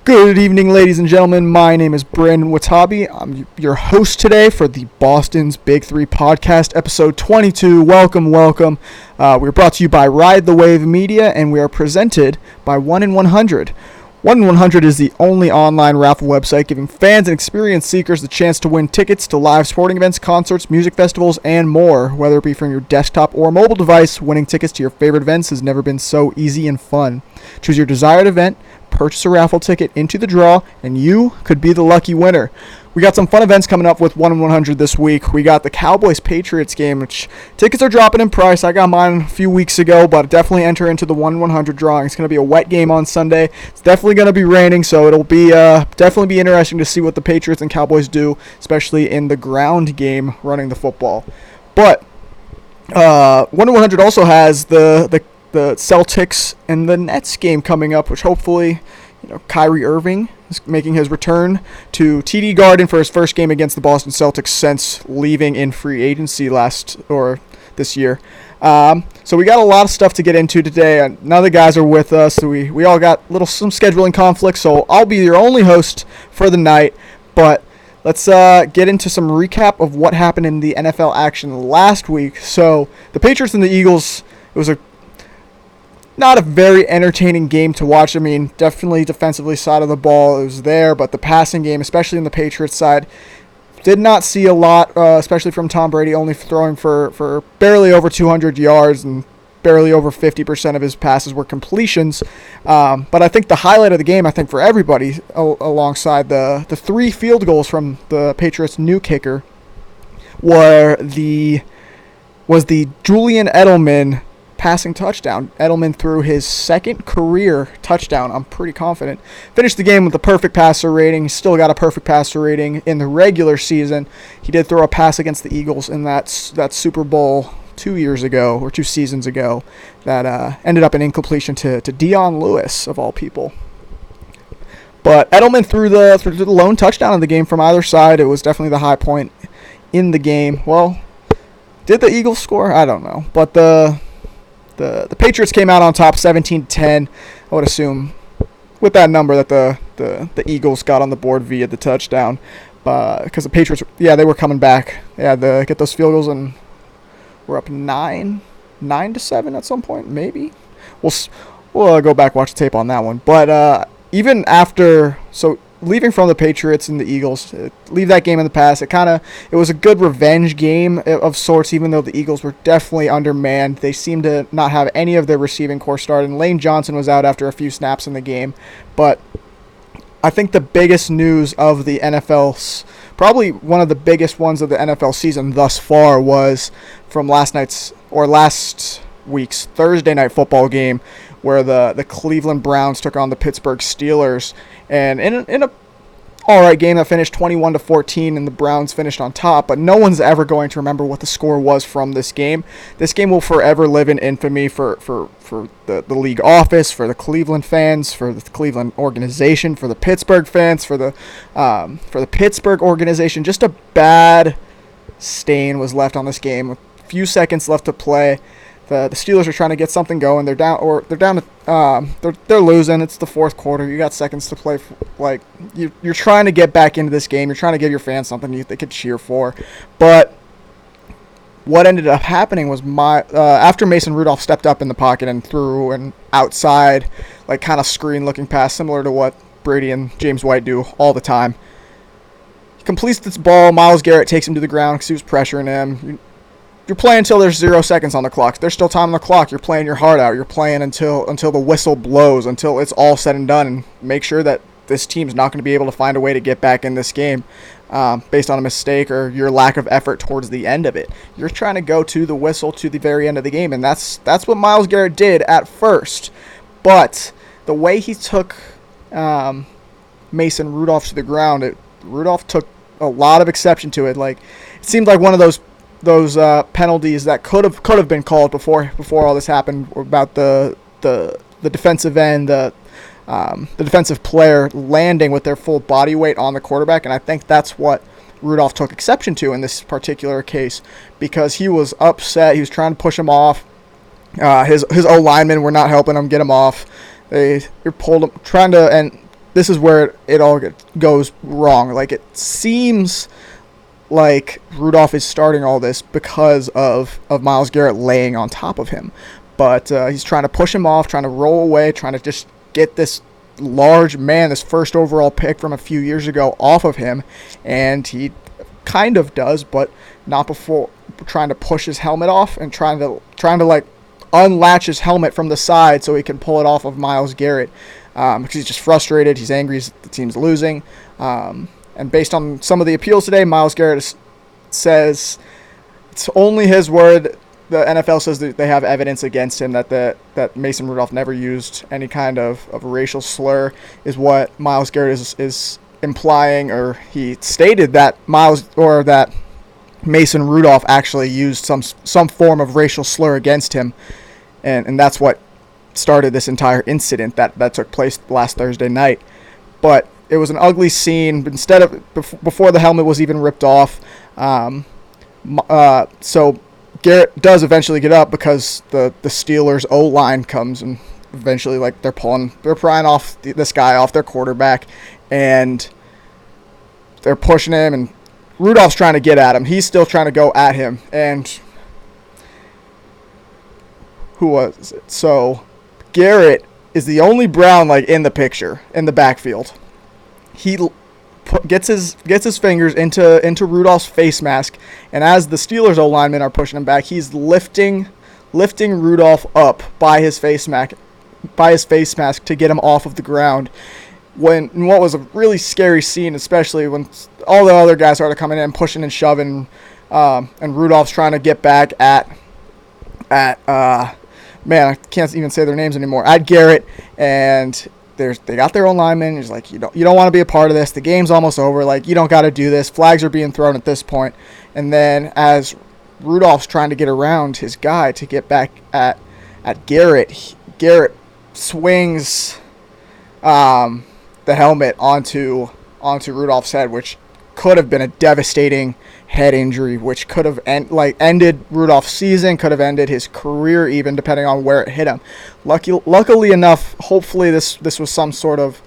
Good evening, ladies and gentlemen. My name is Brandon Watabe. I'm your host today for the Boston's Big 3 podcast, episode 22. Welcome. We're brought to you by Ride the Wave Media, and we are presented by 1 in 100. 1 in 100 is the only online raffle website giving fans and experience seekers the chance to win tickets to live sporting events, concerts, music festivals, and more. Whether it be from your desktop or mobile device, winning tickets to your favorite events has never been so easy and fun. Choose your desired event, purchase a raffle ticket into the draw, and you could be the lucky winner. We got some fun events coming up with 1 in 100 this week. We got the Cowboys-Patriots game, which tickets are dropping in price. I got mine a few weeks ago, but definitely enter into the 1 in 100 drawing. It's going to be a wet game on Sunday. It's definitely going to be raining, so it'll be definitely be interesting to see what the Patriots and Cowboys do, especially in the ground game running the football. But 1 in 100 also has the Celtics and the Nets game coming up, which hopefully, Kyrie Irving is making his return to TD Garden for his first game against the Boston Celtics since leaving in free agency this year. So we got a lot of stuff to get into today. None of the guys are with us, so we all got some scheduling conflicts, so I'll be your only host for the night. But let's get into some recap of what happened in the NFL action last week. So the Patriots and the Eagles, it was not a very entertaining game to watch. I mean, definitely defensively side of the ball, it was there, but the passing game, especially in the Patriots side, did not see a lot, especially from Tom Brady, only throwing for barely over 200 yards, and barely over 50% of his passes were completions. But I think the highlight of the game, for everybody, alongside the 3 field goals from the Patriots' new kicker, was the Julian Edelman passing touchdown. Edelman threw his second career touchdown, I'm pretty confident. Finished the game with a perfect passer rating. He still got a perfect passer rating in the regular season. He did throw a pass against the Eagles in that Super Bowl 2 seasons ago that ended up an incompletion to Dion Lewis, of all people. But Edelman threw the lone touchdown of the game from either side. It was definitely the high point in the game. Well, did the Eagles score? I don't know. But the Patriots came out on top 17-10. I would assume with that number that the Eagles got on the board via the touchdown. Because the Patriots, they were coming back. They had to get those field goals, and we're up 9-7 at some point, maybe. We'll go back, watch the tape on that one. But even after, leaving from the Patriots and the Eagles, leave that game in the past. It was a good revenge game of sorts, even though the Eagles were definitely undermanned. They seemed to not have any of their receiving core started, and Lane Johnson was out after a few snaps in the game. But I think the biggest news of the NFL's, probably one of the biggest ones of the NFL season thus far, was from last week's Thursday night football game, where the Cleveland Browns took on the Pittsburgh Steelers. And in a all-right game that finished 21-14, and the Browns finished on top, but no one's ever going to remember what the score was from this game. This game will forever live in infamy for the league office, for the Cleveland fans, for the Cleveland organization, for the Pittsburgh fans, for the Pittsburgh organization. Just a bad stain was left on this game. A few seconds left to play. The Steelers are trying to get something going. They're down they're losing. It's the fourth quarter. You got seconds to play. You're trying to get back into this game. You're trying to give your fans something they could cheer for. But what ended up happening was after Mason Rudolph stepped up in the pocket and threw an outside, kind of screen-looking pass, similar to what Brady and James White do all the time. He completes this ball. Myles Garrett takes him to the ground because he was pressuring him. You're playing until there's 0 seconds on the clock. There's still time on the clock. You're playing your heart out. You're playing until the whistle blows, until it's all said and done, and make sure that this team's not going to be able to find a way to get back in this game based on a mistake or your lack of effort towards the end of it. You're trying to go to the whistle to the very end of the game, and that's what Myles Garrett did at first. But the way he took Mason Rudolph to the ground, Rudolph took a lot of exception to it. It seemed like one of those penalties that could have been called before all this happened, about the defensive end, the defensive player landing with their full body weight on the quarterback, and I think that's what Rudolph took exception to in this particular case, because he was upset. He was trying to push him off. His O linemen were not helping him get him off. They pulled him, trying to, and this is where it all goes wrong. Like, it seems like Rudolph is starting all this because of Myles Garrett laying on top of him. But he's trying to push him off, trying to roll away, trying to just get this large man, this first overall pick from a few years ago, off of him. And he kind of does, but not before trying to push his helmet off and trying to like unlatch his helmet from the side so he can pull it off of Myles Garrett. Because he's just frustrated. He's angry the team's losing. And based on some of the appeals today, Myles Garrett says it's only his word. The NFL says that they have evidence against him that Mason Rudolph never used any kind of racial slur, is what Myles Garrett is implying, or he stated that that Mason Rudolph actually used some form of racial slur against him, and that's what started this entire incident that took place last Thursday night. But it was an ugly scene. Instead of before the helmet was even ripped off, so Garrett does eventually get up because the Steelers O-line comes and eventually, like, they're prying off this guy off their quarterback, and they're pushing him, and Rudolph's trying to get at him. He's still trying to go at him, and who was it? So Garrett is the only Brown, like, in the picture in the backfield. He gets his fingers into Rudolph's face mask, and as the Steelers O linemen are pushing him back, he's lifting Rudolph up by his face mask to get him off of the ground. What was a really scary scene, especially when all the other guys started coming in, pushing and shoving, and Rudolph's trying to get back at man, I can't even say their names anymore, at Garrett, and they got their own lineman. He's like, you don't want to be a part of this. The game's almost over. Like, you don't got to do this. Flags are being thrown at this point. And then as Rudolph's trying to get around his guy to get back at Garrett, Garrett swings the helmet onto Rudolph's head, which could have been a devastating head injury, which could have ended Rudolph's season, could have ended his career even, depending on where it hit him. Luckily enough, hopefully this was some sort of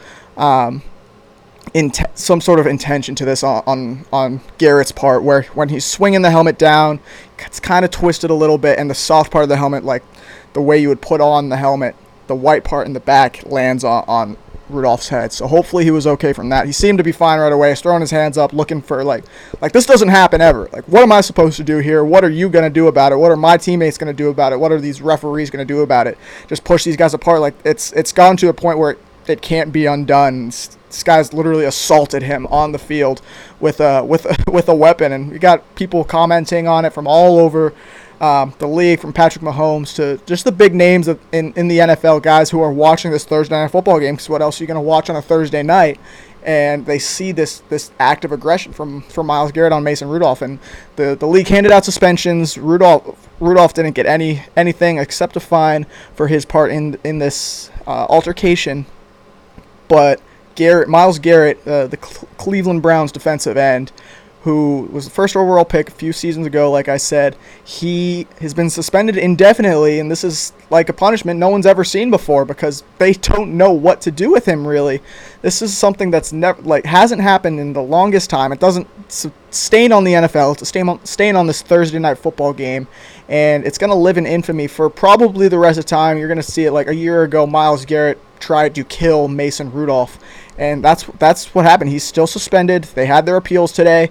intention to this on Garrett's part, where when he's swinging the helmet down, it's kind of twisted a little bit, and the soft part of the helmet, like the way you would put on the helmet, the white part in the back lands on Rudolph's head. So hopefully he was okay from that. He seemed to be fine right away. He's throwing his hands up, looking for like this doesn't happen ever. Like, what am I supposed to do here? What are you going to do about it? What are my teammates going to do about it? What are these referees going to do about it? Just push these guys apart. Like, it's gone to a point where it can't be undone. This guy's literally assaulted him on the field with a weapon, and we got people commenting on it from all over the league, from Patrick Mahomes to just the big names in the NFL, guys who are watching this Thursday night football game, because what else are you going to watch on a Thursday night? And they see this act of aggression from Myles Garrett on Mason Rudolph, and the league handed out suspensions. Rudolph didn't get anything except a fine for his part in this altercation. But Myles Garrett, the Cleveland Browns defensive end, who was the first overall pick a few seasons ago, like I said, he has been suspended indefinitely, and this is like a punishment no one's ever seen before, because they don't know what to do with him, really. This is something that's never, hasn't happened in the longest time. It doesn't stain on the NFL. It's a stain on this Thursday night football game, and it's going to live in infamy for probably the rest of time. You're going to see it like a year ago. Myles Garrett tried to kill Mason Rudolph, and that's what happened. He's still suspended. They had their appeals today,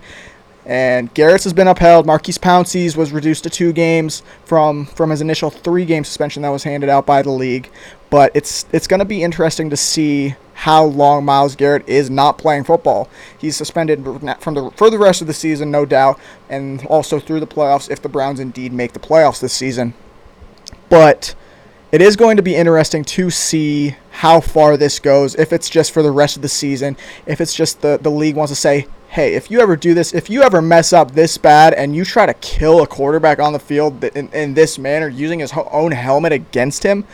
and Garrett's has been upheld. Marquise Pouncey's was reduced to 2 games from his initial 3-game suspension that was handed out by the league. But it's going to be interesting to see how long Myles Garrett is not playing football. He's suspended for the rest of the season, no doubt, and also through the playoffs if the Browns indeed make the playoffs this season. But it is going to be interesting to see how far this goes, if it's just for the rest of the season, if it's just the league wants to say, hey, if you ever do this, if you ever mess up this bad and you try to kill a quarterback on the field in this manner, using his own helmet against him,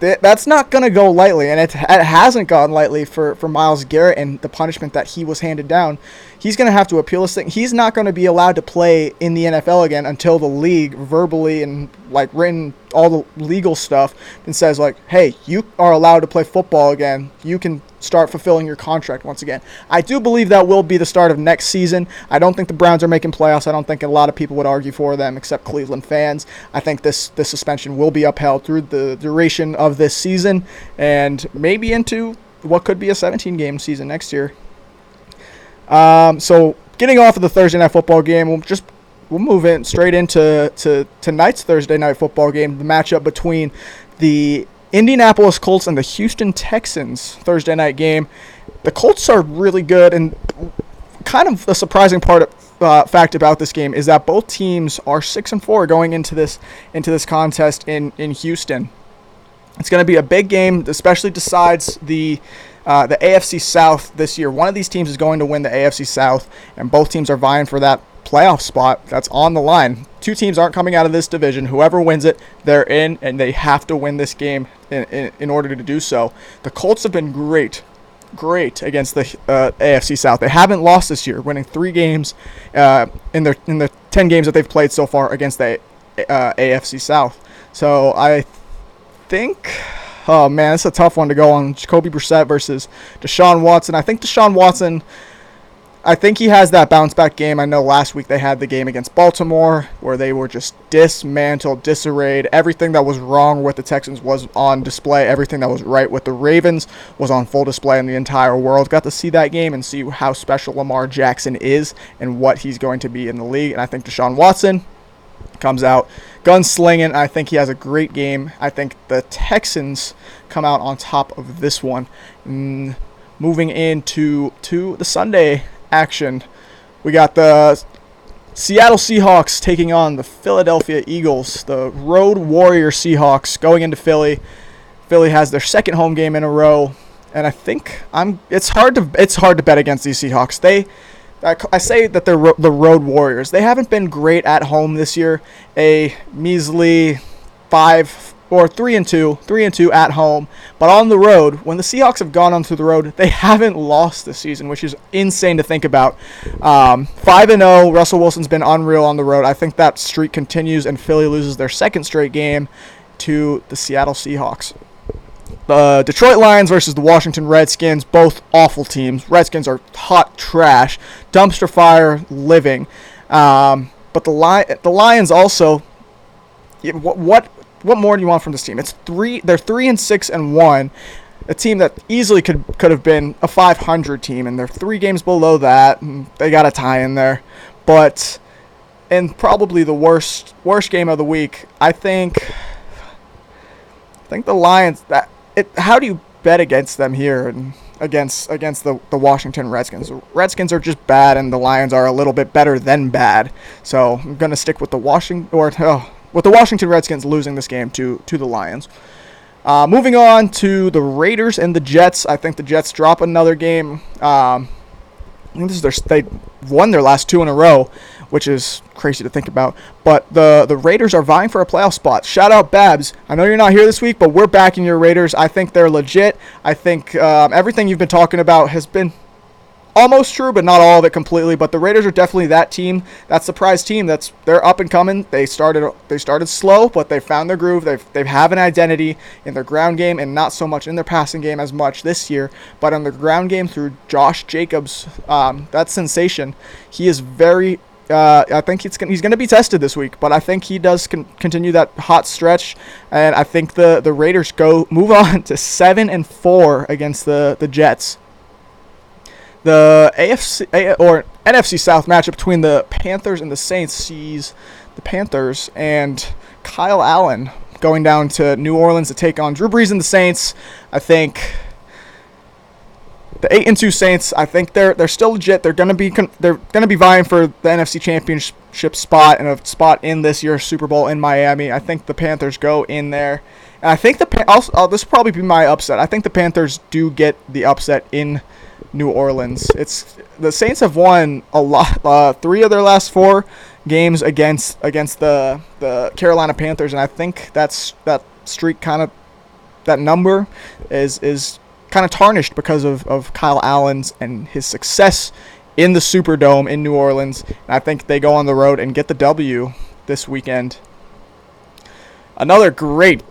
that's not going to go lightly, and it hasn't gone lightly for Myles Garrett and the punishment that he was handed down. He's going to have to appeal this thing. He's not going to be allowed to play in the NFL again until the league verbally and written all the legal stuff and says, like, hey, you are allowed to play football again. You can start fulfilling your contract once again. I do believe that will be the start of next season. I don't think the Browns are making playoffs. I don't think a lot of people would argue for them except Cleveland fans. I think this suspension will be upheld through the duration of this season and maybe into what could be a 17-game season next year. So getting off of the Thursday night football game, we'll move in straight into tonight's Thursday night football game, the matchup between the Indianapolis Colts and the Houston Texans Thursday night game. The Colts are really good, and kind of the surprising fact about this game is that both teams are 6-4 going into this contest in Houston. It's going to be a big game, especially decides the AFC South this year. One of these teams is going to win the AFC South, and both teams are vying for that playoff spot that's on the line. Two teams aren't coming out of this division. Whoever wins it, they're in, and they have to win this game in order to do so. The Colts have been great against the AFC South. They haven't lost this year, winning 3 games in the 10 games that they've played so far against the AFC South. So I think, oh man, it's a tough one to go on. Jacoby Brissett versus Deshaun Watson. I think Deshaun Watson, I think he has that bounce back game. I know last week they had the game against Baltimore where they were just dismantled, disarrayed. Everything that was wrong with the Texans was on display. Everything that was right with the Ravens was on full display in the entire world. Got to see that game and see how special Lamar Jackson is and what he's going to be in the league. And I think Deshaun Watson comes out gunslinging. I think he has a great game. I think the Texans come out on top of this one. Moving into the Sunday action, we got the Seattle Seahawks taking on the Philadelphia Eagles. The Road Warrior Seahawks going into Philly. Philly has their second home game in a row, and I think it's hard to bet against these Seahawks. I say that they're the Road Warriors. They haven't been great at home this year. A measly 3-2 at home, but on the road, when the Seahawks have gone onto the road, they haven't lost this season, which is insane to think about. 5-0, Russell Wilson's been unreal on the road. I think that streak continues, and Philly loses their second straight game to the Seattle Seahawks. The Detroit Lions versus the Washington Redskins, both awful teams. Redskins are hot trash, dumpster fire living. But the Lions also, what more do you want from this team? They're 3-6-1, a team that easily could have been a 500 team, and they're 3 games below that. And they got a tie in there, but in probably the worst game of the week, I think the Lions. How do you bet against them here and against the Washington Redskins? The Redskins are just bad, and the Lions are a little bit better than bad. So I'm gonna stick with the Washington Redskins losing this game to the Lions. Moving on to the Raiders and the Jets. I think the Jets drop another game. I think they won their last 2 in a row, which is crazy to think about. But the Raiders are vying for a playoff spot. Shout out Babs. I know you're not here this week, but we're backing your Raiders. I think they're legit. I think everything you've been talking about has been almost true, but not all of it completely. But the Raiders are definitely that team, that surprise team. They're up and coming. They started slow, but they found their groove. They have an identity in their ground game and not so much in their passing game as much this year. But on the ground game through Josh Jacobs, that sensation. He is very. I think he's going to be tested this week, but I think he does continue that hot stretch, and I think the Raiders move on to 7-4 against the Jets. The NFC South matchup between the Panthers and the Saints sees the Panthers and Kyle Allen going down to New Orleans to take on Drew Brees and the Saints. I think the 8-2 Saints, I think they're still legit. They're gonna be vying for the NFC Championship spot and a spot in this year's Super Bowl in Miami. I think the Panthers go in there, and I think this will probably be my upset. I think the Panthers do get the upset in New Orleans. The Saints have won a lot, 3 of their last 4 games against the Carolina Panthers, and I think that streak that number is kind of tarnished because of Kyle Allen's and his success in the Superdome in New Orleans. And I think they go on the road and get the W this weekend. another great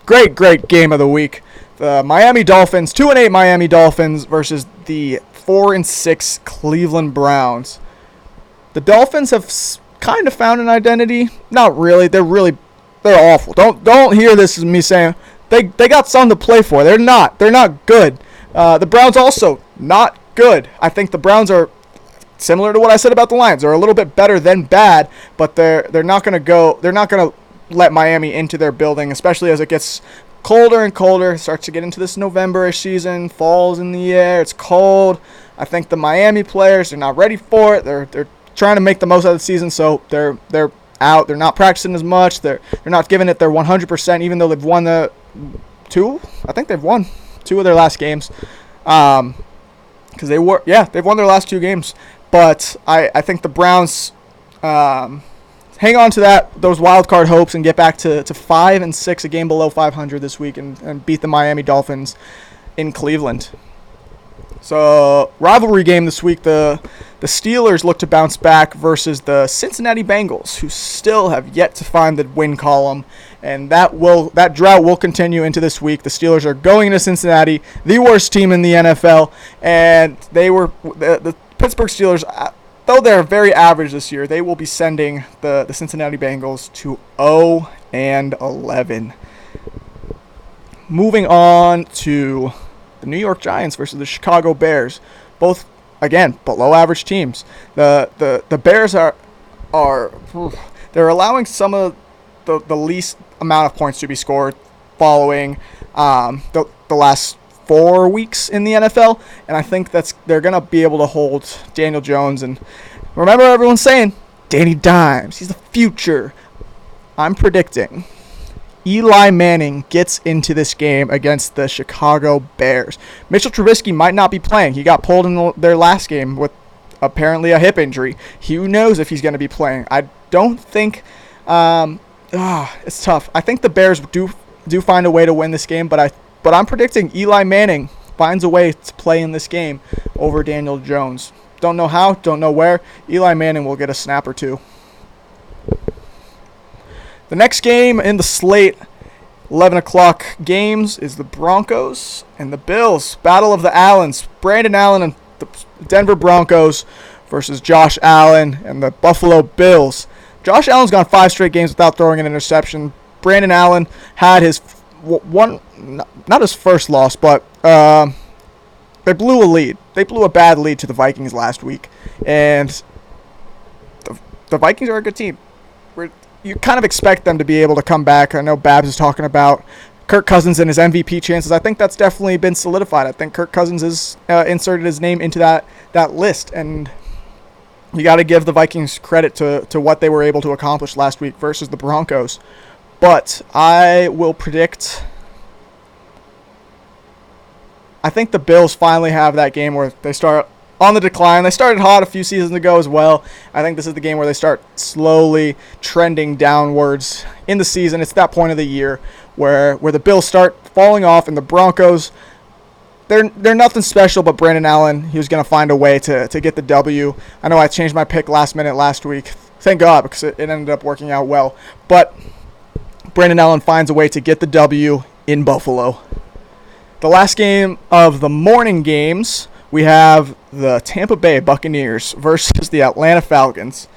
game of the week. The Miami Dolphins, 2-8 Miami Dolphins versus the 4-6 Cleveland Browns. The Dolphins have kind of found an identity. Not really. They're awful. Don't hear this as me saying they got something to play for. They're not good. The Browns also not good. I think the Browns are similar to what I said about the Lions. They're a little bit better than bad, but they're not going to let Miami into their building, especially as it gets colder and colder. It starts to get into this November-ish season. Fall's in the air. It's cold. I think the Miami players are not ready for it. They're trying to make the most out of the season, so they're out. They're not practicing as much. They're not giving it their 100%, even though they've won they've won 2 of their last games. Because they've won their last 2 games. But I think the Browns hang on to those wild card hopes and get back to 5-6, a game below 500 this week, and beat the Miami Dolphins in Cleveland. So, rivalry game this week, the Steelers look to bounce back versus the Cincinnati Bengals, who still have yet to find the win column, and that drought will continue into this week. The Steelers are going into Cincinnati, the worst team in the NFL, and the Pittsburgh Steelers, though they're very average this year, they will be sending the Cincinnati Bengals to 0-11. Moving on to the New York Giants versus the Chicago Bears. Both, again, below average teams. The Bears are they're allowing some of the least amount of points to be scored following the last 4 weeks in the NFL, and I think they're going to be able to hold Daniel Jones. And remember, everyone's saying Danny Dimes, he's the future. I'm predicting Eli Manning gets into this game against the Chicago Bears. Mitchell Trubisky might not be playing. He got pulled in their last game with apparently a hip injury. Who knows if he's going to be playing? I don't think it's tough. I think the Bears do find a way to win this game, but I'm predicting Eli Manning finds a way to play in this game over Daniel Jones. Don't know how, don't know where. Eli Manning will get a snap or 2. The next game in the slate, 11 o'clock games, is the Broncos and the Bills. Battle of the Allens. Brandon Allen and the Denver Broncos versus Josh Allen and the Buffalo Bills. Josh Allen's gone 5 straight games without throwing an interception. Brandon Allen had his not his first loss, but they blew a lead. They blew a bad lead to the Vikings last week, and the Vikings are a good team. You kind of expect them to be able to come back. I know Babs is talking about Kirk Cousins and his MVP chances. I think that's definitely been solidified. I think Kirk Cousins has inserted his name into that list, and you got to give the Vikings credit to what they were able to accomplish last week versus the Broncos. But I will predict, I think the Bills finally have that game where they start on the decline. They started hot a few seasons ago as well. I think this is the game where they start slowly trending downwards in the season. It's that point of the year where the Bills start falling off, and the Broncos, they're nothing special, but Brandon Allen, he was going to find a way to get the W. I know I changed my pick last minute last week. Thank God, because it ended up working out well. But Brandon Allen finds a way to get the W in Buffalo. The last game of the morning games, we have the Tampa Bay Buccaneers versus the Atlanta Falcons.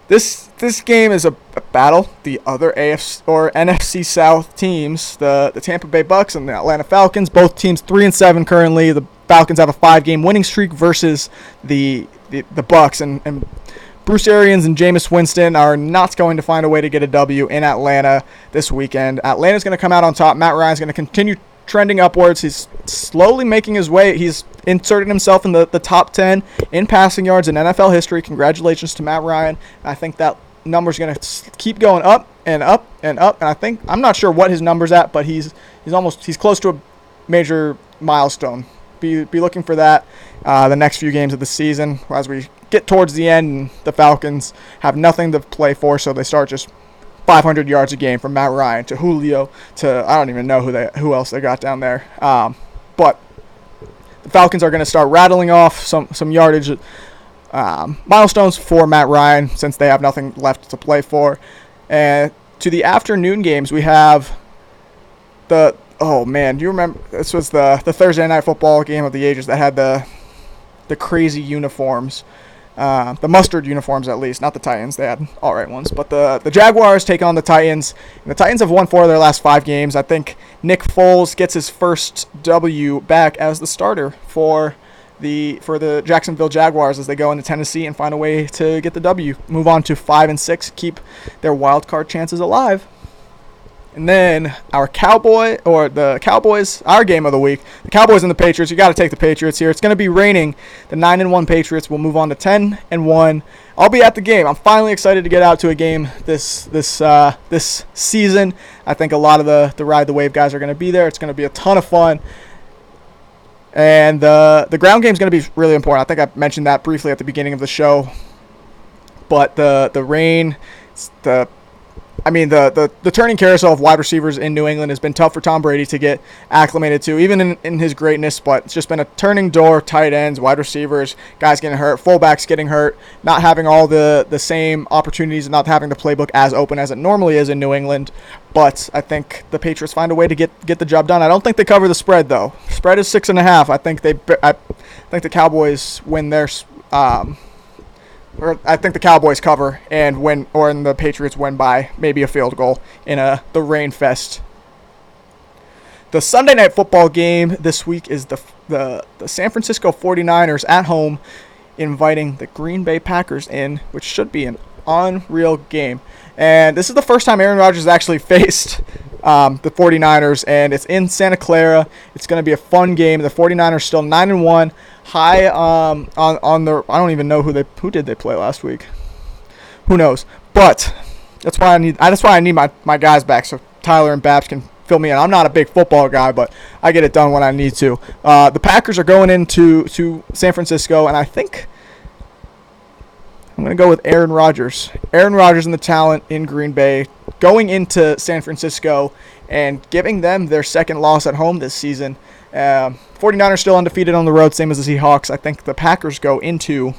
This game is a battle. The other AFC or NFC South teams, the Tampa Bay Bucs and the Atlanta Falcons, both teams 3-7 currently. The Falcons have a 5-game winning streak versus the Bucs, and Bruce Arians and Jameis Winston are not going to find a way to get a W in Atlanta this weekend. Atlanta's going to come out on top. Matt Ryan's going to continue trending upwards. He's slowly making his way. He's inserted himself in the top 10 in passing yards in NFL history. Congratulations to Matt Ryan. I think that number's going to keep going up and up and up. And I'm not sure what his number's at, but he's close to a major milestone. Be looking for that the next few games of the season as we get towards the end and the Falcons have nothing to play for, so they start just 500 yards a game from Matt Ryan to Julio to I don't even know who else they got down there. But the Falcons are going to start rattling off some yardage milestones for Matt Ryan since they have nothing left to play for. And to the afternoon games, we have do you remember, this was the Thursday night football game of the ages that had the crazy uniforms. The mustard uniforms, at least, not the Titans. They had all right ones. But the Jaguars take on the Titans. And the Titans have won 4 of their last 5 games. I think Nick Foles gets his first W back as the starter for the Jacksonville Jaguars as they go into Tennessee and find a way to get the W. Move on to 5-6, keep their wild card chances alive. And then our Cowboys, our game of the week, the Cowboys and the Patriots. You got to take the Patriots here. It's going to be raining. The 9-1 Patriots will move on to 10-1. I'll be at the game. I'm finally excited to get out to a game this season. I think a lot of the Ride the Wave guys are going to be there. It's going to be a ton of fun. And the ground game is going to be really important. I think I mentioned that briefly at the beginning of the show. But the rain, the turning carousel of wide receivers in New England has been tough for Tom Brady to get acclimated to, even in his greatness, but it's just been a turning door, tight ends, wide receivers, guys getting hurt, fullbacks getting hurt, not having all the same opportunities, not having the playbook as open as it normally is in New England. But I think the Patriots find a way to get the job done. I don't think they cover the spread, though. Spread is 6.5. I think the Cowboys win their I think the Cowboys cover and win, and the Patriots win by maybe a field goal in the rain fest. The Sunday night football game this week is the San Francisco 49ers at home inviting the Green Bay Packers in, which should be an unreal game. And this is the first time Aaron Rodgers actually faced the 49ers, and it's in Santa Clara. It's going to be a fun game. The 49ers still 9-1, high on the. I don't even know who did they play last week. Who knows? But that's why I need my guys back, so Tyler and Babs can fill me in. I'm not a big football guy, but I get it done when I need to. The Packers are going into San Francisco, and I think I'm going to go with Aaron Rodgers. Aaron Rodgers and the talent in Green Bay going into San Francisco and giving them their second loss at home this season. 49ers still undefeated on the road, same as the Seahawks. I think the Packers go into,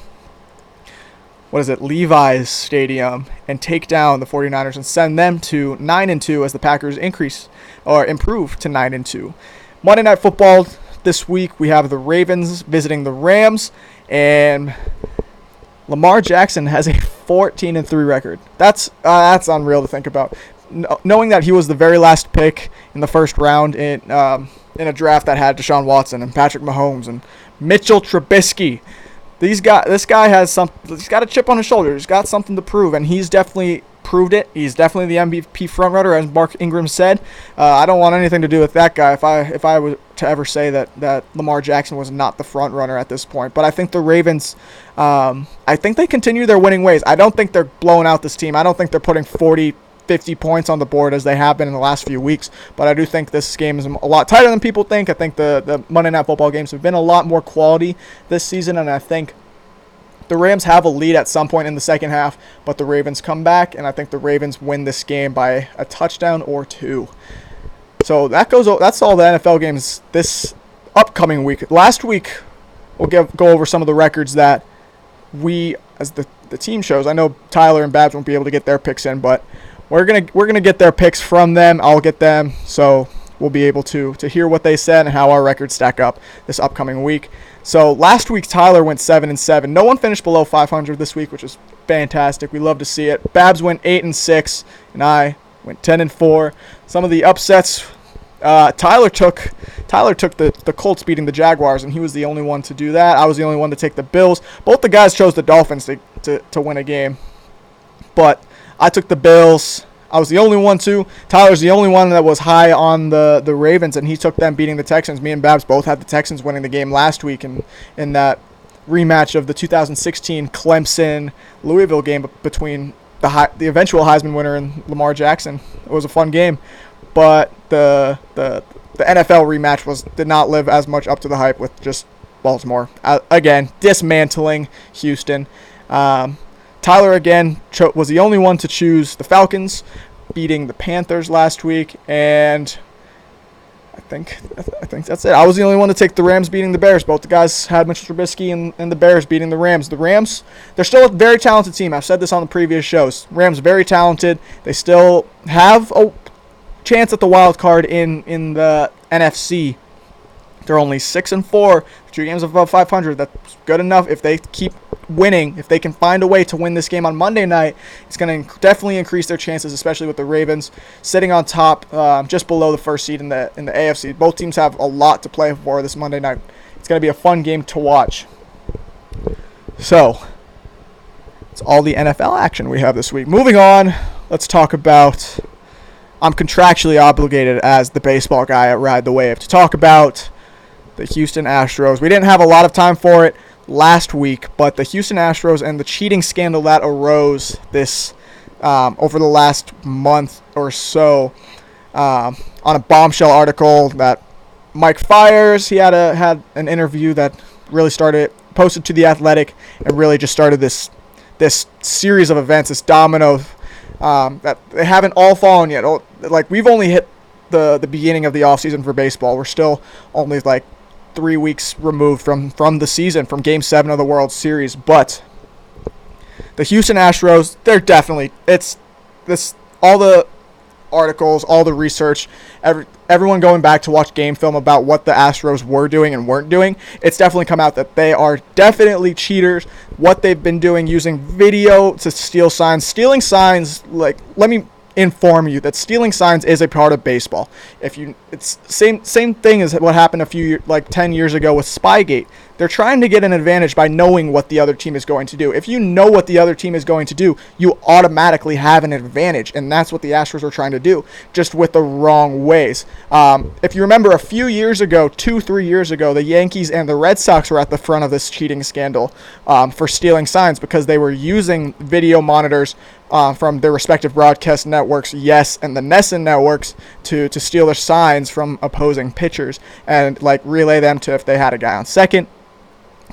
Levi's Stadium and take down the 49ers and send them to 9-2 as the Packers improve to 9-2. Monday Night Football this week, we have the Ravens visiting the Rams, and Lamar Jackson has a 14-3 record. That's unreal to think about. Knowing that he was the very last pick in the first round in a draft that had Deshaun Watson and Patrick Mahomes and Mitchell Trubisky. This guy has he's got a chip on his shoulder. He's got something to prove, and he's definitely proved it. He's definitely the MVP frontrunner, as Mark Ingram said. I don't want anything to do with that guy if I were to ever say that Lamar Jackson was not the frontrunner at this point. But I think the Ravens, I think they continue their winning ways. I don't think they're blowing out this team. I don't think they're putting 40, 50 points on the board as they have been in the last few weeks. But I do think this game is a lot tighter than people think. I think the Monday Night Football games have been a lot more quality this season, and I think the Rams have a lead at some point in the second half, but the Ravens come back, and I think the Ravens win this game by a touchdown or 2. So that's all the NFL games this upcoming week. Last week, we'll go over some of the records that we, as the team shows. I know Tyler and Babs won't be able to get their picks in, but we're gonna get their picks from them. I'll get them, so we'll be able to hear what they said and how our records stack up this upcoming week. So last week, Tyler went 7-7. No one finished below 500 this week, which is fantastic. We love to see it. Babs went 8-6, and I went 10-4. Some of the upsets, Tyler took the Colts beating the Jaguars, and he was the only one to do that. I was the only one to take the Bills. Both the guys chose the Dolphins to win a game, but I took the Bills. I was the only one to. Tyler's the only one that was high on the Ravens, and he took them beating the Texans. Me and Babs both had the Texans winning the game last week in that rematch of the 2016 Clemson-Louisville game between the eventual Heisman winner and Lamar Jackson. It was a fun game, but the NFL rematch did not live as much up to the hype with just Baltimore. Again, dismantling Houston. Tyler, again, was the only one to choose the Falcons, beating the Panthers last week. And I think that's it. I was the only one to take the Rams beating the Bears. Both the guys had Mitch Trubisky and the Bears beating the Rams. The Rams, they're still a very talented team. I've said this on the previous shows. Rams very talented. They still have a chance at the wild card in the NFC. They're only 6-4, 2 games above 500. That's good enough. If they keep winning, if they can find a way to win this game on Monday night, it's going to definitely increase their chances, especially with the Ravens sitting on top, just below the first seed in the AFC. Both teams have a lot to play for this Monday night. It's going to be a fun game to watch. So, it's all the NFL action we have this week. Moving on, let's talk about. I'm contractually obligated as the baseball guy at Ride the Wave to talk about the Houston Astros. We didn't have a lot of time for it last week, but the Houston Astros and the cheating scandal that arose this over the last month or so on a bombshell article that Mike Fiers, he had an interview that really posted to The Athletic, and really just started this series of events, this domino that they haven't all fallen yet. Like, we've only hit the beginning of the offseason for baseball. We're still only like 3 weeks removed from the season, from Game 7 of the World Series. But the Houston Astros, they're definitely, all the articles, all the research, everyone going back to watch game film about what the Astros were doing and weren't doing, it's definitely come out that they are definitely cheaters. What they've been doing, using video to steal signs. Stealing signs, like, let me inform you that stealing signs is a part of baseball. It's same thing as what happened 10 years ago with Spygate. They're trying to get an advantage by knowing what the other team is going to do. If you know what the other team is going to do, you automatically have an advantage, and that's what the Astros are trying to do, just with the wrong ways. If you remember a few years ago, 2-3 years ago, the Yankees and the Red Sox were at the front of this cheating scandal for stealing signs, because they were using video monitors from their respective broadcast networks, Yes and the Nesson networks, to steal their signs from opposing pitchers and relay them to, if they had a guy on second,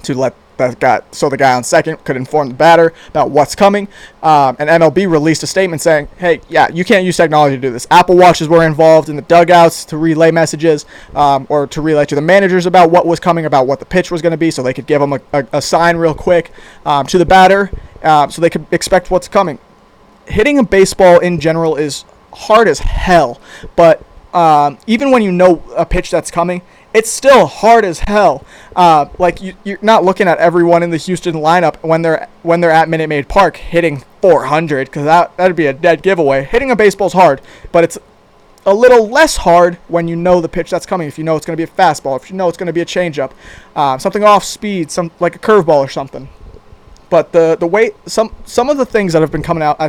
to let that guy, so the guy on second could inform the batter about what's coming. And MLB released a statement saying, hey, yeah, you can't use technology to do this. Apple Watches were involved in the dugouts to relay messages, or to relay to the managers about what was coming, about what the pitch was going to be, so they could give them a sign real quick to the batter, so they could expect what's coming. Hitting a baseball in general is hard as hell, but even when you know a pitch that's coming, it's still hard as hell. You're not looking at everyone in the Houston lineup when they're at Minute Maid Park hitting 400, because that'd be a dead giveaway. Hitting a baseball's hard, but it's a little less hard when you know the pitch that's coming. If you know it's going to be a fastball, if you know it's going to be a changeup, something off speed, like a curveball or something. But the way some of the things that have been coming out,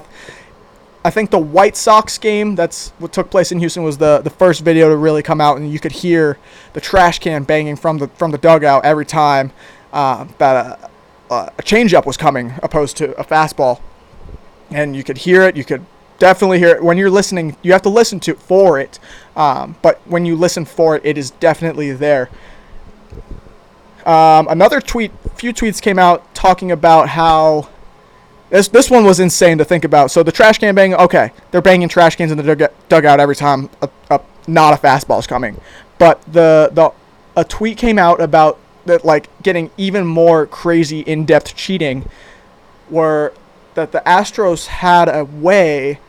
I think the White Sox game what took place in Houston was the first video to really come out, and you could hear the trash can banging from the dugout every time that a changeup was coming, opposed to a fastball. And you could hear it. You could definitely hear it. When you're listening, you have to listen for it. But when you listen for it, it is definitely there. Another few tweets came out talking about how this one was insane to think about. So the trash can banging, okay, they're banging trash cans in the dugout every time not a fastball is coming. But a tweet came out about that, getting even more crazy in-depth cheating, where that the Astros had a way.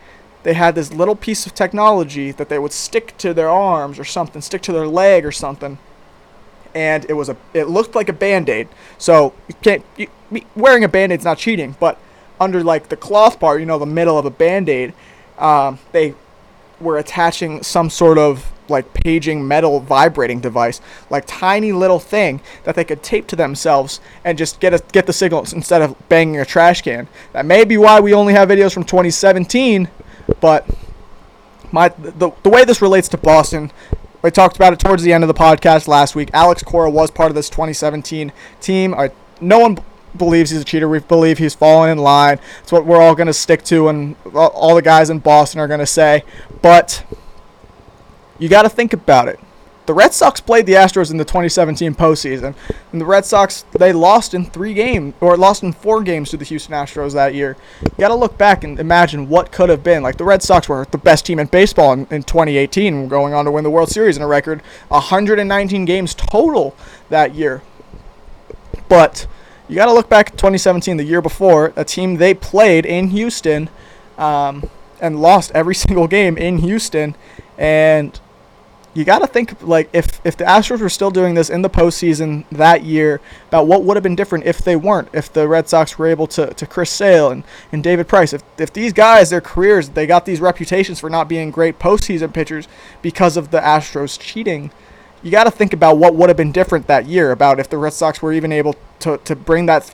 They had this little piece of technology that they would stick to their arms or something, stick to their leg or something, and it looked like a Band-Aid. So wearing a Band-Aid's not cheating, but under the cloth part, the middle of a Band-Aid, they were attaching some sort of paging metal vibrating device, tiny little thing that they could tape to themselves and just get the signals instead of banging a trash can. That may be why we only have videos from 2017, but the way this relates to Boston, we talked about it towards the end of the podcast last week. Alex Cora was part of this 2017 team. No one believes he's a cheater. We believe he's fallen in line. It's what we're all going to stick to, and all the guys in Boston are going to say. But you got to think about it. the Red Sox played the Astros in the 2017 postseason, and the Red Sox, they lost in 4 games to the Houston Astros that year. You got to look back and imagine what could have been. Like, the Red Sox were the best team in baseball in 2018, going on to win the World Series in a record 119 games total that year. But you got to look back at 2017, the year before, a team they played in Houston and lost every single game in Houston. And you got to think, like, if the Astros were still doing this in the postseason that year, about what would have been different if they weren't, if the Red Sox were able to Chris Sale and David Price. If these guys, their careers, they got these reputations for not being great postseason pitchers because of the Astros cheating, you got to think about what would have been different that year, about if the Red Sox were even able to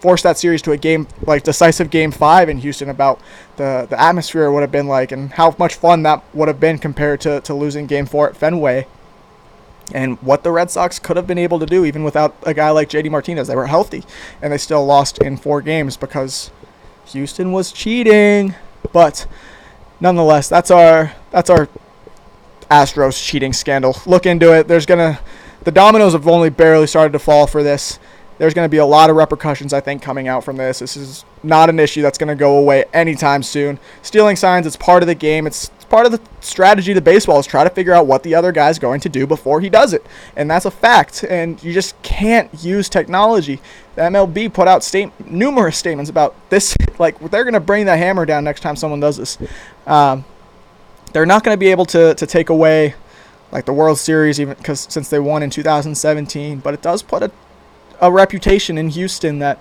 force that series to a game, like decisive Game 5 in Houston, about the atmosphere it would have been like, and how much fun that would have been compared to losing Game 4 at Fenway, and what the Red Sox could have been able to do even without a guy like JD Martinez. They were healthy, and they still lost in 4 games because Houston was cheating. But nonetheless, that's our Astros cheating scandal. Look into it. The dominoes have only barely started to fall for this. There's going to be a lot of repercussions, I think, coming out from this. This is not an issue that's going to go away anytime soon. Stealing signs, it's part of the game. It's part of the strategy of baseball, is try to figure out what the other guy's going to do before he does it. And that's a fact. And you just can't use technology. The MLB put out numerous statements about this. Like, they're going to bring the hammer down next time someone does this. They're not going to be able to take away, like, the World Series, even since they won in 2017. But it does put a reputation in Houston that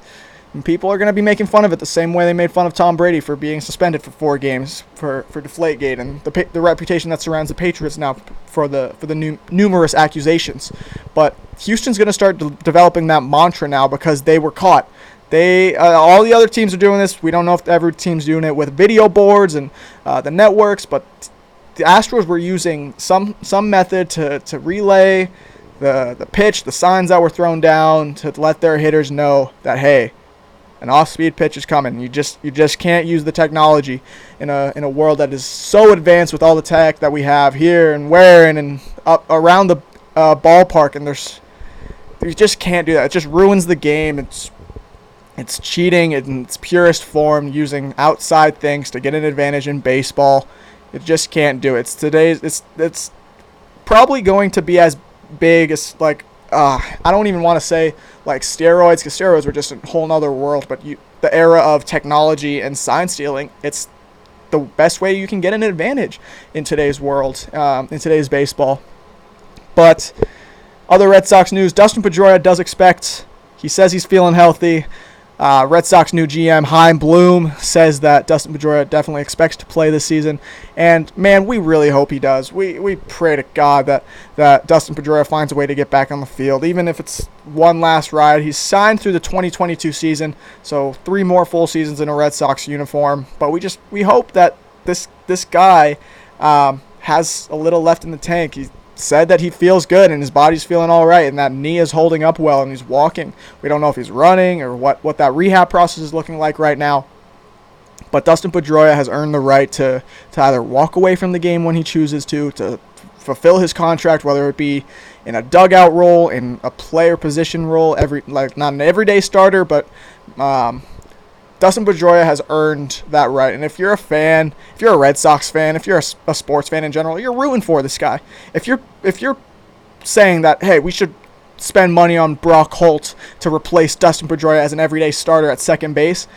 people are going to be making fun of it the same way they made fun of Tom Brady for being suspended for 4 games for Deflategate, and the reputation that surrounds the Patriots now for the numerous accusations. But Houston's going to start developing that mantra now because they were caught. All the other teams are doing this. We don't know if every team's doing it with video boards and the networks, but the Astros were using some method to relay the pitch, the signs that were thrown down, to let their hitters know that, hey, an off-speed pitch is coming. You just can't use the technology in a world that is so advanced with all the tech that we have here and and up around the ballpark. And you just can't do that. It just ruins the game. It's cheating in its purest form, using outside things to get an advantage in baseball. It just can't do it. It's probably going to be as big as, like, I don't even want to say like steroids, because steroids were just a whole nother world, but the era of technology and sign stealing, it's the best way you can get an advantage in today's world, in today's baseball. But other Red Sox news, Dustin Pedroia he says he's feeling healthy. Red Sox new GM Chaim Bloom says that Dustin Pedroia definitely expects to play this season, and man, we really hope he does. We pray to God that Dustin Pedroia finds a way to get back on the field, even if it's one last ride. He's signed through the 2022 season, so 3 more full seasons in a Red Sox uniform. But we hope that this guy has a little left in the tank. He said that he feels good and his body's feeling all right, and that knee is holding up well, and he's walking. We don't know if he's running or what that rehab process is looking like right now. But Dustin Pedroia has earned the right to either walk away from the game when he chooses to fulfill his contract, whether it be in a dugout role, in a player position role, not an everyday starter, but Dustin Pedroia has earned that right. And if you're a fan, if you're a Red Sox fan, if you're a sports fan in general, you're rooting for this guy. If you're saying that, hey, we should spend money on Brock Holt to replace Dustin Pedroia as an everyday starter at second base,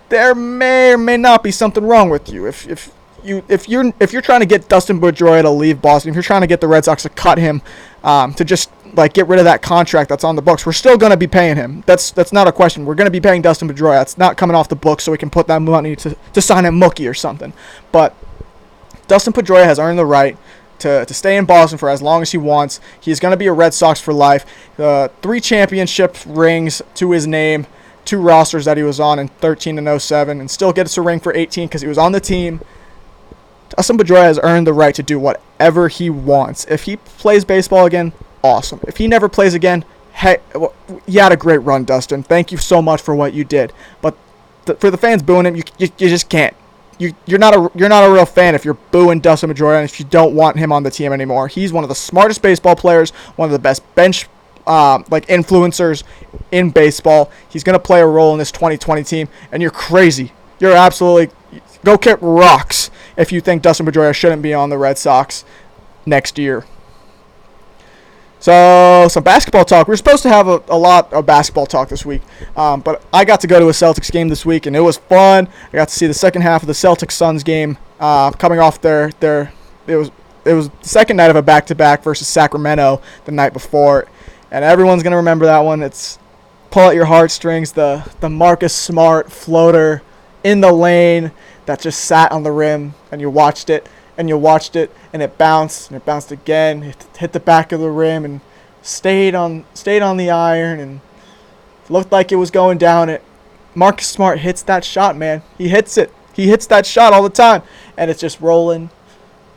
there may or may not be something wrong with you. If you're trying to get Dustin Pedroia to leave Boston, if you're trying to get the Red Sox to cut him, to just like get rid of that contract that's on the books, we're still going to be paying him. That's not a question. We're going to be paying Dustin Pedroia. It's not coming off the books, so we can put that money to sign him Mookie or something. But Dustin Pedroia has earned the right to stay in Boston for as long as he wants. He's going to be a Red Sox for life. 3 championship rings to his name, 2 rosters that he was on in 13 and 07, and still gets a ring for 18 because he was on the team. Dustin Pedroia has earned the right to do whatever he wants. If he plays baseball again, awesome. If he never plays again, hey, you had a great run, Dustin. Thank you so much for what you did. But for the fans booing him, you just can't. you're not a real fan if you're booing Dustin Pedroia and if you don't want him on the team anymore. He's one of the smartest baseball players, one of the best bench influencers in baseball. He's gonna play a role in this 2020 team, and you're crazy. You're absolutely go kick rocks if you think Dustin Pedroia shouldn't be on the Red Sox next year. So, some basketball talk. We were supposed to have a lot of basketball talk this week, but I got to go to a Celtics game this week, and it was fun. I got to see the second half of the Celtics-Suns game coming off it was the second night of a back-to-back versus Sacramento the night before, and everyone's going to remember that one. It's pull at your heartstrings, the Marcus Smart floater in the lane that just sat on the rim, and you watched it. And it bounced again. It hit the back of the rim and stayed on the iron, and looked like it was going down. Marcus Smart hits that shot, man. He hits it. He hits that shot all the time, and it's just rolling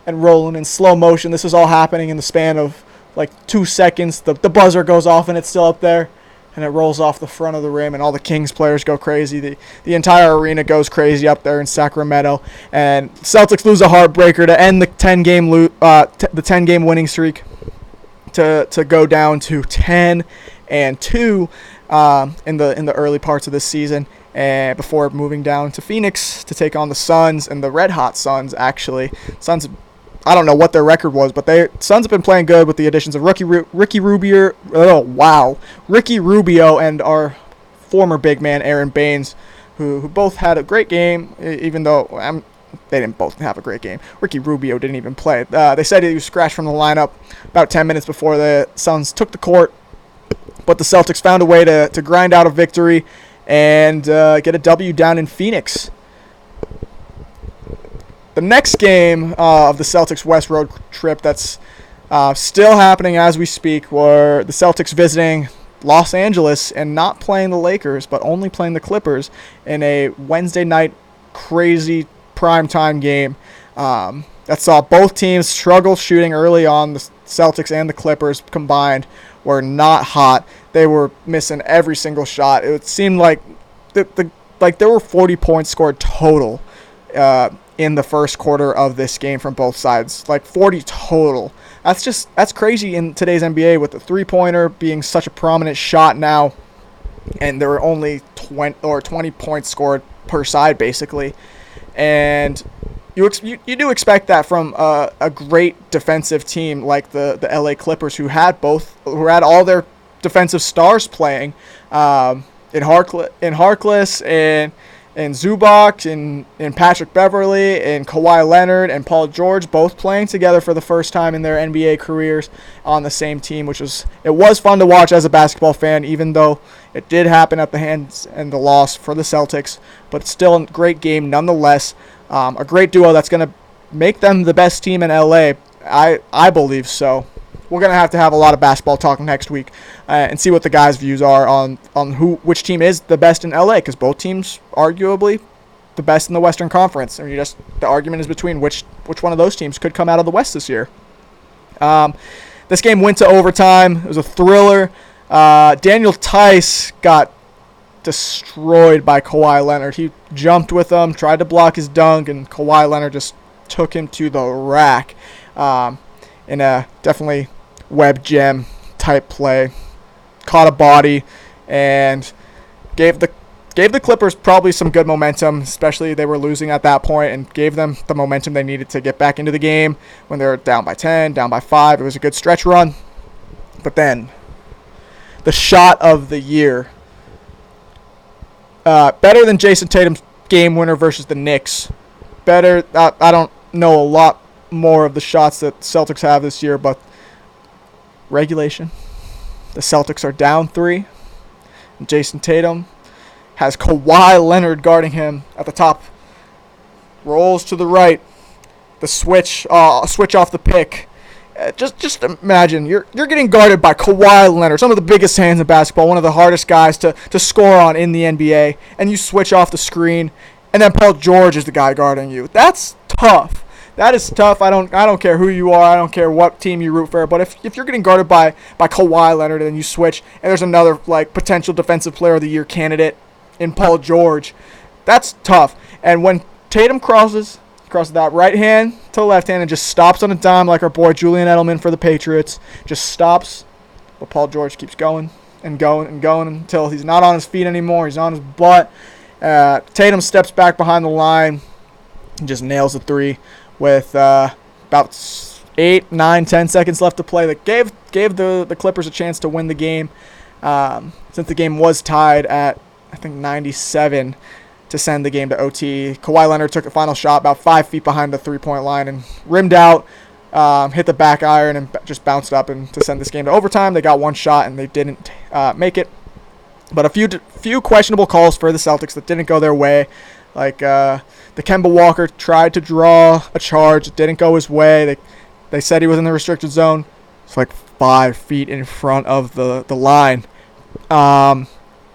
in slow motion. This is all happening in the span of like 2 seconds. The buzzer goes off, and it's still up there. And it rolls off the front of the rim, and all the Kings players go crazy. The entire arena goes crazy up there in Sacramento. And Celtics lose a heartbreaker to end the 10-game winning streak to go down to 10-2 in the early parts of this season, and before moving down to Phoenix to take on the Suns, and the red hot Suns actually. Suns, I don't know what their record was, but Suns have been playing good with the additions of Ricky Rubio and our former big man Aaron Baines, who both had a great game, even though they didn't both have a great game. Ricky Rubio didn't even play. They said he was scratched from the lineup about 10 minutes before the Suns took the court, but the Celtics found a way to grind out a victory and get a W down in Phoenix. The next game of the Celtics West Road trip that's still happening as we speak, were the Celtics visiting Los Angeles and not playing the Lakers, but only playing the Clippers in a Wednesday night crazy primetime game that saw both teams struggle shooting early on. The Celtics and the Clippers combined were not hot. They were missing every single shot. It seemed like there were 40 points scored total in the first quarter of this game from both sides, like 40 total. That's crazy in today's NBA, with the three-pointer being such a prominent shot now, and there were only 20 points scored per side basically, and you do expect that from a great defensive team like the LA Clippers, who had all their defensive stars playing, in Harkless and Zubac, and Patrick Beverley, and Kawhi Leonard, and Paul George, both playing together for the first time in their NBA careers on the same team, which was fun to watch as a basketball fan, even though it did happen at the hands and the loss for the Celtics, but still a great game nonetheless. A great duo that's going to make them the best team in LA. I believe so. We're going to have a lot of basketball talk next week and see what the guys' views are on which team is the best in LA, because both teams arguably the best in the Western Conference. The argument is between which one of those teams could come out of the West this year. This game went to overtime. It was a thriller. Daniel Tice got destroyed by Kawhi Leonard. He jumped with him, tried to block his dunk, and Kawhi Leonard just took him to the rack in a definitely web gem type play. Caught a body and gave the Clippers probably some good momentum, especially they were losing at that point, and gave them the momentum they needed to get back into the game when they were down by 10, down by 5. It was a good stretch run. But then the shot of the year, better than Jason Tatum's game winner versus the Knicks. Better. I don't know a lot more of the shots that Celtics have this year, but regulation, the Celtics are down 3. Jason Tatum has Kawhi Leonard guarding him at the top. Rolls to the right. The switch off the pick. Just imagine you're getting guarded by Kawhi Leonard, some of the biggest hands in basketball, one of the hardest guys to score on in the NBA, and you switch off the screen, and then Paul George is the guy guarding you. That's tough. That is tough. I don't care who you are. I don't care what team you root for. But if you're getting guarded by Kawhi Leonard and you switch, and there's another potential defensive player of the year candidate in Paul George, that's tough. And when Tatum crosses that right hand to the left hand and just stops on a dime like our boy Julian Edelman for the Patriots. Just stops, but Paul George keeps going and going and going until he's not on his feet anymore. He's on his butt. Tatum steps back behind the line and just nails a three with about 8, 9, 10 seconds left to play. That gave the Clippers a chance to win the game. Since the game was tied at, I think, 97 to send the game to OT. Kawhi Leonard took a final shot about 5 feet behind the three-point line and rimmed out, hit the back iron, and just bounced up and to send this game to overtime. They got one shot, and they didn't make it. But a few questionable calls for the Celtics that didn't go their way. Like the Kemba Walker tried to draw a charge. It didn't go his way. They said he was in the restricted zone. It's like 5 feet in front of the line.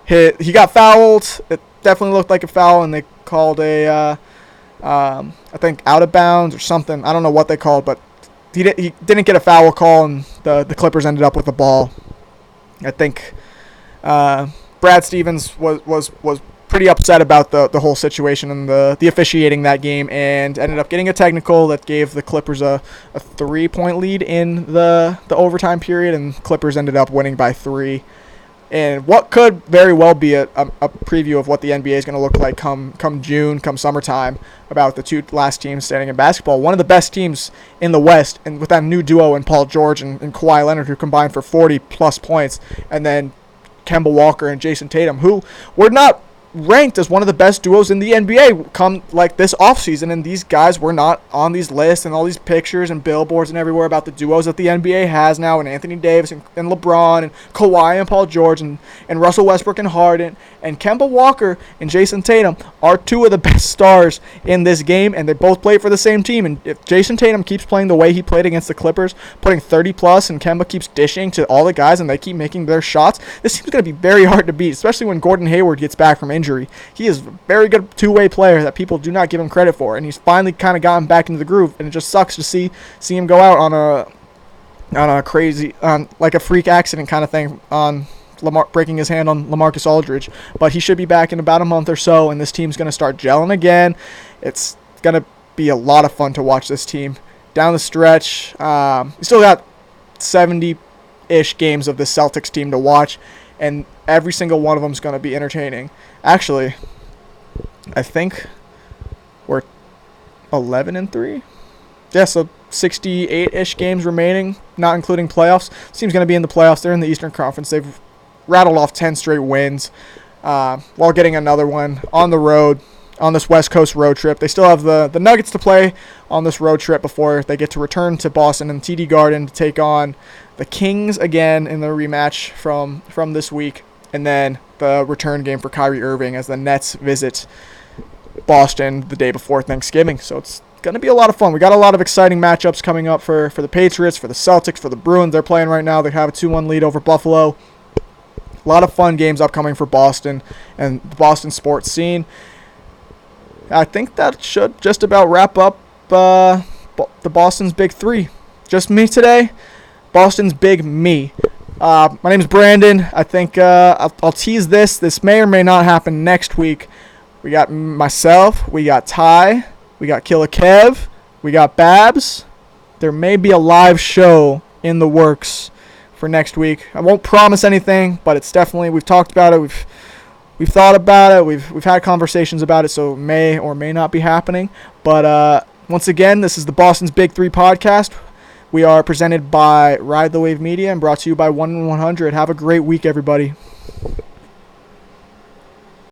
He got fouled. It definitely looked like a foul, and they called I think out of bounds or something. I don't know what they called, but he didn't get a foul call, and the Clippers ended up with the ball. I think Brad Stevens was pretty upset about the whole situation and the officiating that game, and ended up getting a technical that gave the Clippers a 3-point lead in the overtime period, and Clippers ended up winning by 3. And what could very well be a preview of what the NBA is going to look like come June, come summertime, about the two last teams standing in basketball. One of the best teams in the West, and with that new duo in Paul George and Kawhi Leonard, who combined for 40-plus points, and then Kemba Walker and Jason Tatum, who were not ranked as one of the best duos in the NBA come like this offseason, and these guys were not on these lists and all these pictures and billboards and everywhere about the duos that the NBA has now, and Anthony Davis and LeBron and Kawhi and Paul George and Russell Westbrook and Harden and Kemba Walker and Jason Tatum are two of the best stars in this game, and they both play for the same team. And if Jason Tatum keeps playing the way he played against the Clippers, putting 30-plus, and Kemba keeps dishing to all the guys and they keep making their shots, this team's going to be very hard to beat, especially when Gordon Hayward gets back from injury. He is a very good two-way player that people do not give him credit for, and he's finally kind of gotten back into the groove, and it just sucks to see him go out on a crazy, like a freak accident kind of thing, on breaking his hand on LaMarcus Aldridge. But he should be back in about a month or so, and this team's going to start gelling again. It's going to be a lot of fun to watch this team down the stretch. We still got 70-ish games of the Celtics team to watch, and every single one of them is going to be entertaining. Actually, I think we're 11-3. Yeah, so 68-ish games remaining, not including playoffs. This team's going to be in the playoffs. They're in the Eastern Conference. They've rattled off 10 straight wins while getting another one on the road on this West Coast road trip. They still have the Nuggets to play on this road trip before they get to return to Boston and TD Garden to take on the Kings again in the rematch from this week, and then the return game for Kyrie Irving as the Nets visit Boston the day before Thanksgiving. So it's going to be a lot of fun. We got a lot of exciting matchups coming up for the Patriots, for the Celtics, for the Bruins. They're playing right now. They have a 2-1 lead over Buffalo. A lot of fun games upcoming for Boston and the Boston sports scene. I think that should just about wrap up the Boston's Big Three. Just me today. Boston's Big Me. My name is Brandon. I think I'll tease this. This may or may not happen next week. We got myself. We got Ty. We got Killer Kev. We got Babs. There may be a live show in the works for next week. I won't promise anything, but it's definitely, we've talked about it. We've thought about it. We've had conversations about it, so it may or may not be happening. But once again, this is the Boston's Big Three podcast. We are presented by Ride the Wave Media and brought to you by 1 in 100. Have a great week, everybody.